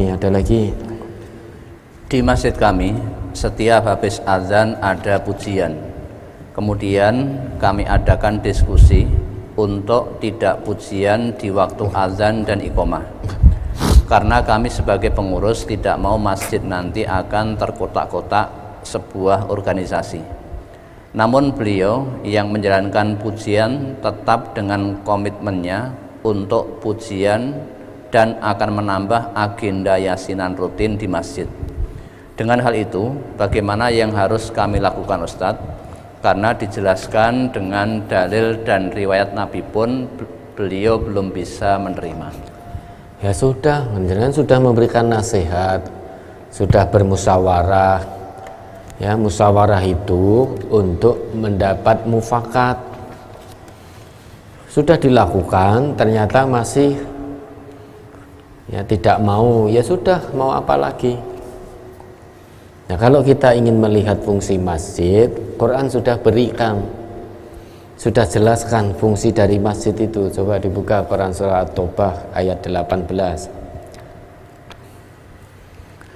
Ada lagi? Di masjid kami setiap habis azan ada pujian. Kemudian kami adakan diskusi untuk tidak pujian di waktu azan dan iqomah. Karena kami sebagai pengurus tidak mau masjid nanti akan terkotak-kotak sebuah organisasi. Namun beliau yang menjalankan pujian tetap dengan komitmennya untuk pujian dan akan menambah agenda yasinan rutin di masjid. Dengan hal itu, bagaimana yang harus kami lakukan Ustadz? Karena dijelaskan dengan dalil dan riwayat Nabi pun beliau belum bisa menerima. Ya sudah, jenengan sudah memberikan nasihat, sudah bermusyawarah. Ya, musyawarah itu untuk mendapat mufakat. Sudah dilakukan, ternyata masih ya tidak mau, ya sudah, mau apa lagi? Nah, kalau kita ingin melihat fungsi masjid, Quran sudah berikan, sudah jelaskan fungsi dari masjid itu. Coba dibuka Quran surah At-Taubah ayat 18.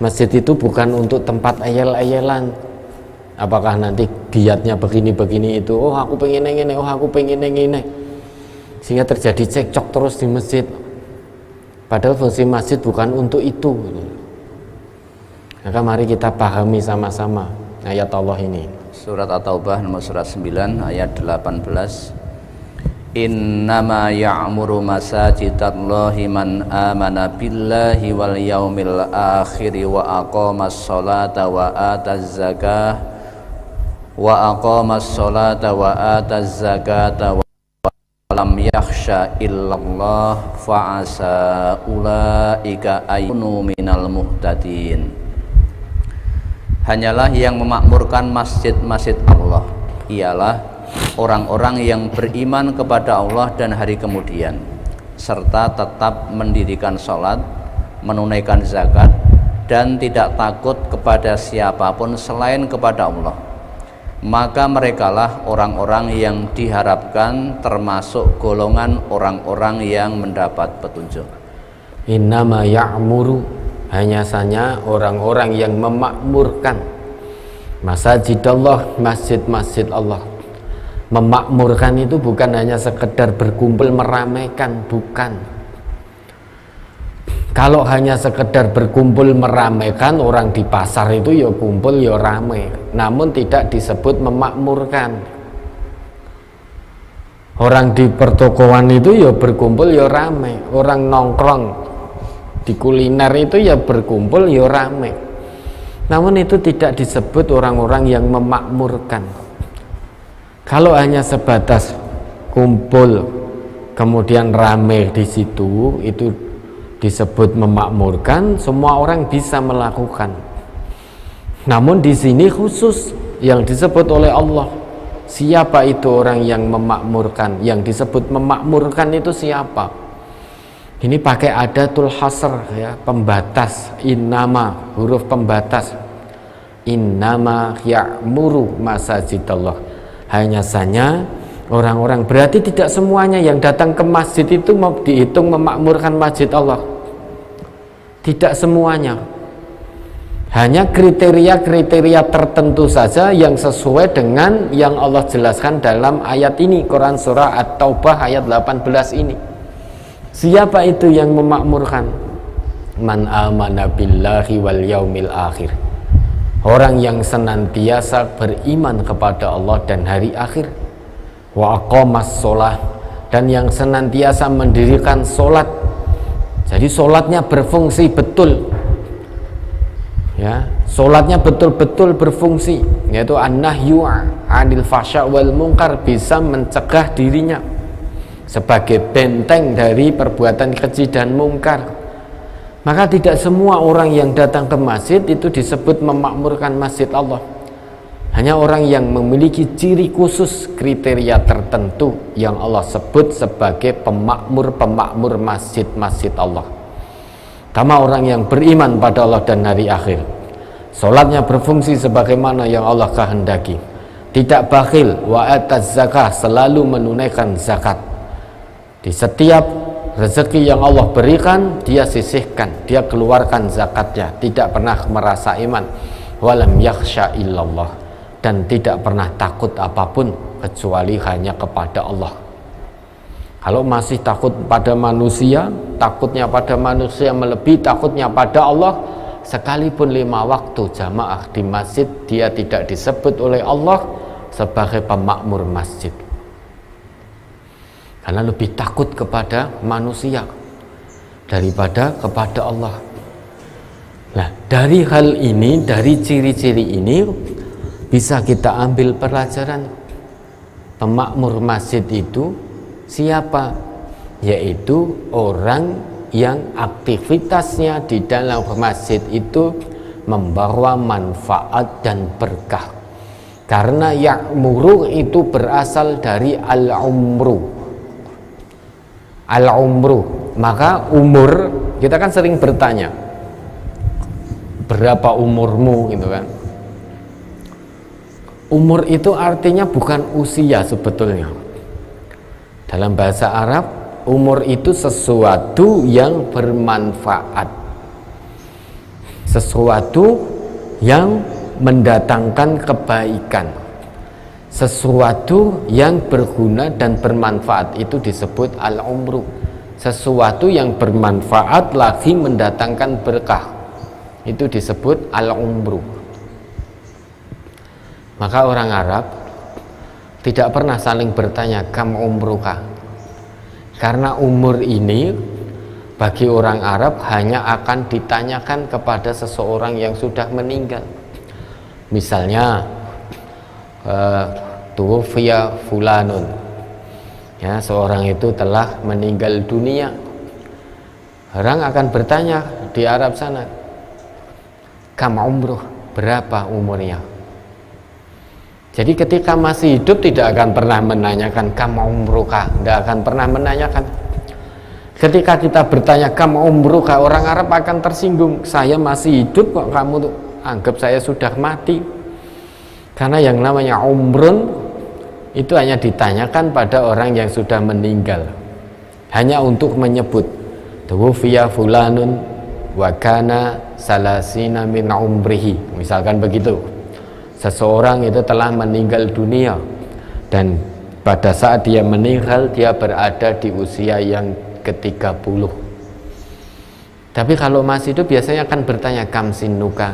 Masjid itu bukan untuk tempat ayel-ayelan. Apakah nanti giatnya begini-begini itu, oh aku pengen ini, oh aku pengen ini, sehingga terjadi cekcok terus di masjid. Padahal fungsi masjid bukan untuk itu. Maka mari kita pahami sama-sama ayat Allah ini. Surat At-Taubah nomor surat 9 ayat 18. Innama ya'muru masajidallahi man amana billahi wal yaumil akhir wa aqamas sholata wa ataz zakah lam yakhsha illallah fa'asa ulaika ayyunu minal muhtadin. Hanyalah yang memakmurkan masjid-masjid Allah ialah orang-orang yang beriman kepada Allah dan hari kemudian, serta tetap mendirikan sholat, menunaikan zakat, dan tidak takut kepada siapapun selain kepada Allah. Maka merekalah orang-orang yang diharapkan termasuk golongan orang-orang yang mendapat petunjuk. Innama ya'muru, hanya saja orang-orang yang memakmurkan masjidallah, masjid-masjid Allah. Memakmurkan itu bukan hanya sekedar berkumpul meramaikan, bukan. Kalau hanya sekedar berkumpul meramaikan, orang di pasar itu ya kumpul ya ramai, namun tidak disebut memakmurkan. Orang di pertokoan itu ya berkumpul ya ramai, orang nongkrong di kuliner itu ya berkumpul ya ramai, namun itu tidak disebut orang-orang yang memakmurkan. Kalau hanya sebatas kumpul kemudian ramai di situ, itu disebut memakmurkan, semua orang bisa melakukan. Namun di sini khusus yang disebut oleh Allah, siapa itu orang yang memakmurkan? Yang disebut memakmurkan itu siapa? Ini pakai adatul hasr, ya, pembatas, innama, huruf pembatas. Innama ya'muru masajidallah. Hanya saja orang-orang, berarti tidak semuanya yang datang ke masjid itu mau dihitung memakmurkan masjid Allah. Tidak semuanya. Hanya kriteria-kriteria tertentu saja yang sesuai dengan yang Allah jelaskan dalam ayat ini, Quran surah At-Taubah ayat 18 ini. Siapa itu yang memakmurkan? Man amana billahi wal yaumil akhir. Orang yang senantiasa beriman kepada Allah dan hari akhir. Wa aqamas sholah, dan yang senantiasa mendirikan sholat. Jadi sholatnya berfungsi betul, ya, sholatnya betul-betul berfungsi, yaitu an-nahyu 'anil fasya' wal munkar, bisa mencegah dirinya sebagai benteng dari perbuatan keji dan mungkar. Maka tidak semua orang yang datang ke masjid itu disebut memakmurkan masjid Allah. Hanya orang yang memiliki ciri khusus, kriteria tertentu yang Allah sebut sebagai pemakmur-pemakmur masjid-masjid Allah. Kama orang yang beriman pada Allah dan hari akhir, sholatnya berfungsi sebagaimana yang Allah kehendaki, tidak bakhil, wa ataz zakah, selalu menunaikan zakat. Di setiap rezeki yang Allah berikan dia sisihkan, dia keluarkan zakatnya, tidak pernah merasa iman. Walam yakhsha illallah, dan tidak pernah takut apapun kecuali hanya kepada Allah. Kalau masih takut pada manusia, takutnya pada manusia melebihi takutnya pada Allah, sekalipun 5 waktu jamaah di masjid, dia tidak disebut oleh Allah sebagai pemakmur masjid, karena lebih takut kepada manusia daripada kepada Allah. Nah, dari hal ini, dari ciri-ciri ini bisa kita ambil pelajaran. Pemakmur masjid itu siapa? Yaitu orang yang aktivitasnya di dalam masjid itu membawa manfaat dan berkah. Karena ya'muru itu berasal dari al-umru. Al-umru, maka umur, kita kan sering bertanya, berapa umurmu gitu kan. Umur itu artinya bukan usia sebetulnya. Dalam bahasa Arab, umur itu sesuatu yang bermanfaat, sesuatu yang mendatangkan kebaikan, sesuatu yang berguna dan bermanfaat, itu disebut al-umru. Sesuatu yang bermanfaat lagi mendatangkan berkah, itu disebut al-umru. Maka orang Arab tidak pernah saling bertanya kam umruka, karena umur ini bagi orang Arab hanya akan ditanyakan kepada seseorang yang sudah meninggal. Misalnya tuwfiya fulanun, ya, seorang itu telah meninggal dunia. Orang akan bertanya di Arab sana, kam umruh, berapa umurnya. Jadi ketika masih hidup tidak akan pernah menanyakan kam umruka, tidak akan pernah menanyakan. Ketika kita bertanya kam umruka, orang Arab akan tersinggung, saya masih hidup kok kamu tuh anggap saya sudah mati. Karena yang namanya umrun itu hanya ditanyakan pada orang yang sudah meninggal, hanya untuk menyebut tuwfiya fulanun wa kana salasina min umrihi, misalkan begitu. Seseorang itu telah meninggal dunia dan pada saat dia meninggal dia berada di usia yang ke-30. Tapi kalau masih hidup biasanya akan bertanya kam sinuka,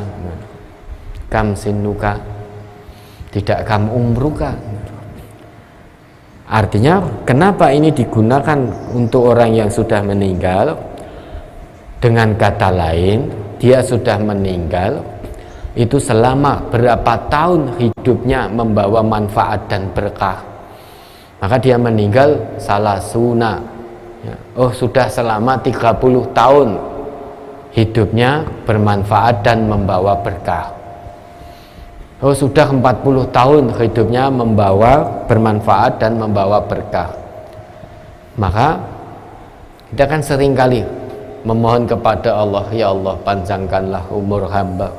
tidak kam umruka. Artinya kenapa ini digunakan untuk orang yang sudah meninggal? Dengan kata lain, dia sudah meninggal itu selama berapa tahun hidupnya membawa manfaat dan berkah, maka dia meninggal salasuna, ya. Oh, sudah selama 30 tahun hidupnya bermanfaat dan membawa berkah. Oh, sudah 40 tahun hidupnya membawa bermanfaat dan membawa berkah. Maka kita kan seringkali memohon kepada Allah, ya Allah panjangkanlah umur hamba.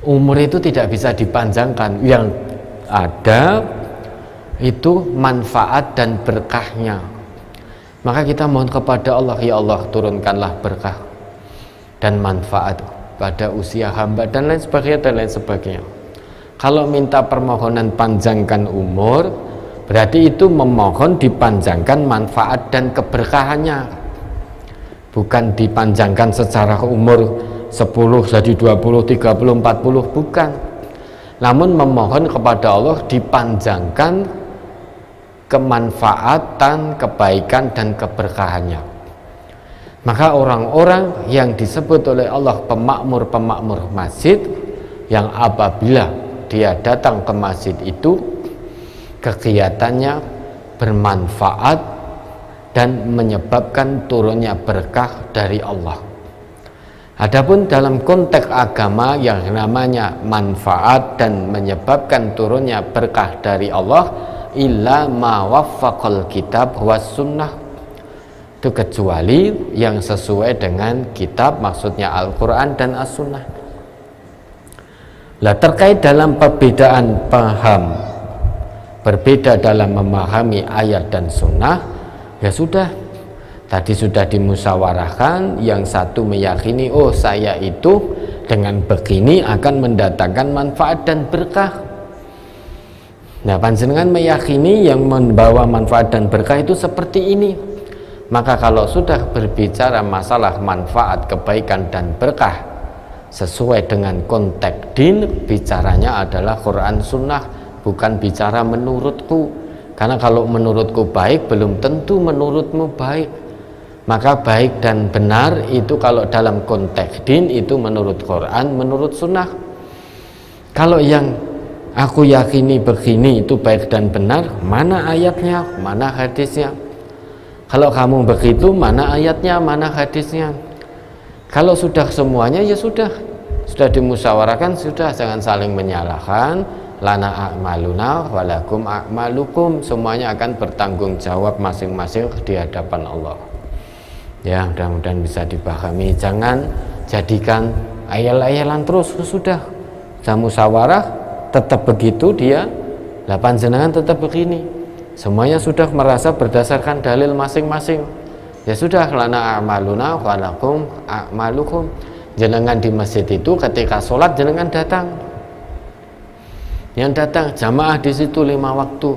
Umur itu tidak bisa dipanjangkan, yang ada itu manfaat dan berkahnya. Maka kita mohon kepada Allah, ya Allah turunkanlah berkah dan manfaat pada usia hamba dan lain sebagainya dan lain sebagainya. Kalau minta permohonan panjangkan umur, berarti itu memohon dipanjangkan manfaat dan keberkahannya, bukan dipanjangkan secara umur 10 jadi 20, 30, 40, bukan. Namun memohon kepada Allah dipanjangkan kemanfaatan, kebaikan dan keberkahannya. Maka orang-orang yang disebut oleh Allah pemakmur-pemakmur masjid, yang apabila dia datang ke masjid itu kegiatannya bermanfaat dan menyebabkan turunnya berkah dari Allah. Adapun dalam konteks agama yang namanya manfaat dan menyebabkan turunnya berkah dari Allah, illa ma waffaqal kitab was sunnah, itu kecuali yang sesuai dengan kitab, maksudnya Al-Quran dan As-Sunnah. Lah, terkait dalam perbedaan paham, berbeda dalam memahami ayat dan sunnah, ya sudah, Tadi sudah dimusyawarahkan, yang satu meyakini, oh saya itu dengan begini akan mendatangkan manfaat dan berkah. Nah, panjenengan meyakini yang membawa manfaat dan berkah itu seperti ini. Maka kalau sudah berbicara masalah manfaat, kebaikan dan berkah sesuai dengan konteks din, bicaranya adalah Quran Sunnah, bukan bicara menurutku. Karena kalau menurutku baik, belum tentu menurutmu baik. Maka baik dan benar itu kalau dalam konteks din itu menurut Quran, menurut Sunnah. Kalau yang aku yakini begini itu baik dan benar, mana ayatnya, mana hadisnya? Kalau kamu begitu, mana ayatnya, mana hadisnya? Kalau sudah semuanya, ya sudah dimusyawarahkan, sudah, jangan saling menyalahkan. Lana a'maluna walakum a'malukum, semuanya akan bertanggung jawab masing-masing di hadapan Allah. Ya, mudah-mudahan bisa dipahami. Jangan jadikan ayal-ayalan terus, sudah musyawarah tetap begitu dia, lah panjenengan tetap begini, semuanya sudah merasa berdasarkan dalil masing-masing. Ya sudah, lana a'maluna walakum a'malukum. Jenengan di masjid itu ketika sholat jenengan datang, yang datang jamaah di situ 5 waktu.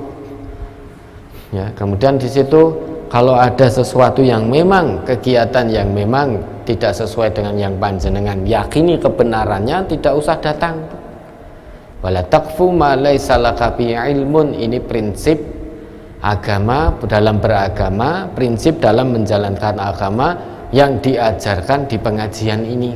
Ya, kemudian di situ kalau ada sesuatu yang memang kegiatan yang memang tidak sesuai dengan yang panjenengan yakini kebenarannya, tidak usah datang. Wala taqfu ma laisa laka bi ilmun, ini prinsip agama dalam beragama, prinsip dalam menjalankan agama yang diajarkan di pengajian ini.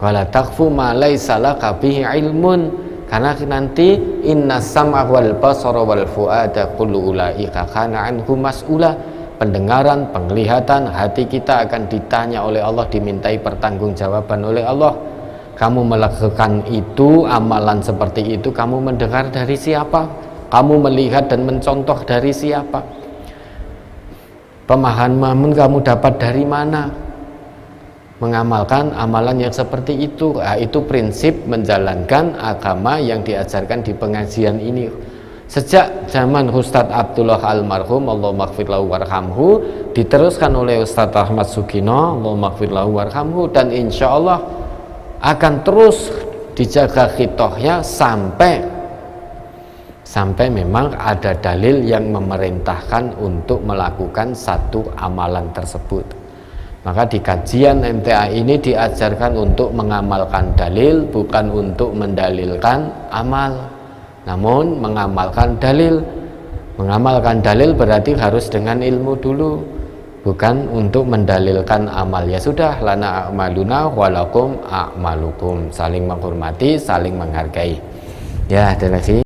Wala taqfu ma laisa laka bi ilmun, karena nanti innas sam'a wal basara wal fuada kullu ulaika kana anhu mas'ula. Pendengaran, penglihatan, hati kita akan ditanya oleh Allah, dimintai pertanggungjawaban oleh Allah. Kamu melakukan itu, amalan seperti itu, kamu mendengar dari siapa? Kamu melihat dan mencontoh dari siapa? Pemahaman kamu dapat dari mana? Mengamalkan amalan yang seperti itu. Nah, itu prinsip menjalankan agama yang diajarkan di pengajian ini. Sejak zaman Ustadz Abdullah almarhum, Allah maghfir lahu warhamhu, diteruskan oleh Ustadz Ahmad Sugino, Allah maghfir lahu warhamhu, dan insya Allah akan terus dijaga khitohnya sampai memang ada dalil yang memerintahkan untuk melakukan satu amalan tersebut. Maka di kajian MTA ini diajarkan untuk mengamalkan dalil, bukan untuk mendalilkan amal, namun mengamalkan dalil. Mengamalkan dalil berarti harus dengan ilmu dulu, bukan untuk mendalilkan amal. Ya sudah, lana a'maluna walakum a'malukum, saling menghormati, saling menghargai. Ya, ada lagi.